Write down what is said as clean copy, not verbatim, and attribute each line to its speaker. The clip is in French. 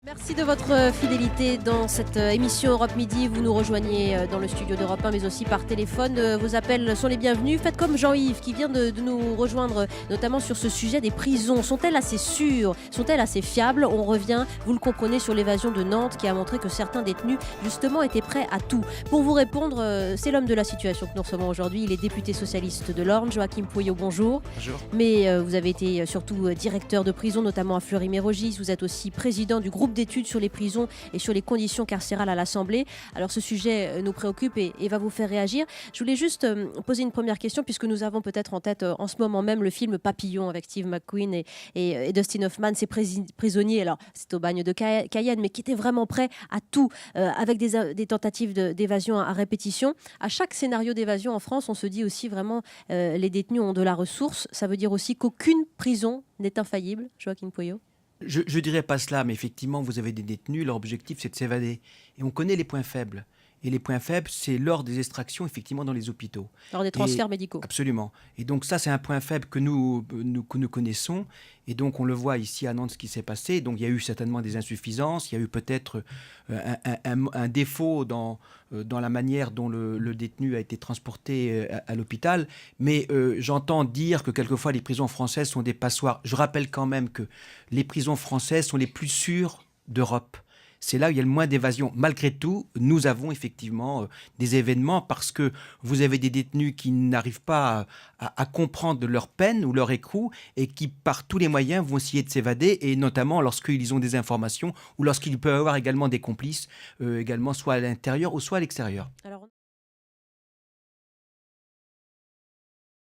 Speaker 1: Merci de votre fidélité dans cette émission Europe Midi. Vous nous rejoignez dans le studio d'Europe 1, mais aussi par téléphone. Vos appels sont les bienvenus. Faites comme Jean-Yves qui vient de nous rejoindre, notamment sur ce sujet des prisons. Sont-elles assez sûres? Sont-elles assez fiables? On revient, vous le comprenez, sur l'évasion de Nantes qui a montré que certains détenus, justement, étaient prêts à tout. Pour vous répondre, c'est l'homme de la situation que nous recevons aujourd'hui. Il est député socialiste de l'Orne. Joachim Pouillot, bonjour.
Speaker 2: Bonjour.
Speaker 1: Mais vous avez été surtout directeur de prison, notamment à Fleury-Mérogis. Vous êtes aussi président du groupe d'études sur les prisons et sur les conditions carcérales à l'Assemblée. Alors ce sujet nous préoccupe et va vous faire réagir. Je voulais juste poser une première question, puisque nous avons peut-être en tête en ce moment même le film Papillon avec Steve McQueen et Dustin Hoffman, ces prisonniers, alors c'est au bagne de Cayenne, mais qui étaient vraiment prêts à tout, avec des tentatives d'évasion à répétition. À chaque scénario d'évasion en France, on se dit aussi vraiment les détenus ont de la ressource. Ça veut dire aussi qu'aucune prison n'est infaillible, Joachim Pouillot.
Speaker 2: Je ne dirais pas cela, mais effectivement, vous avez des détenus, leur objectif, c'est de s'évader. Et on connaît les points faibles. Et les points faibles, c'est lors des extractions, effectivement, dans les hôpitaux.
Speaker 1: Lors des transferts médicaux.
Speaker 2: Absolument. Et donc ça, c'est un point faible que nous connaissons. Et donc, on le voit ici à Nantes, ce qui s'est passé. Donc, il y a eu certainement des insuffisances. Il y a eu peut-être un défaut dans la manière dont le détenu a été transporté à l'hôpital. Mais j'entends dire que quelquefois, les prisons françaises sont des passoires. Je rappelle quand même que les prisons françaises sont les plus sûres d'Europe. C'est là où il y a le moins d'évasion. Malgré tout, nous avons effectivement des événements parce que vous avez des détenus qui n'arrivent pas à comprendre leur peine ou leur écrou et qui, par tous les moyens, vont essayer de s'évader, et notamment lorsqu'ils ont des informations ou lorsqu'ils peuvent avoir également des complices, également soit à l'intérieur ou soit à l'extérieur.
Speaker 1: Alors,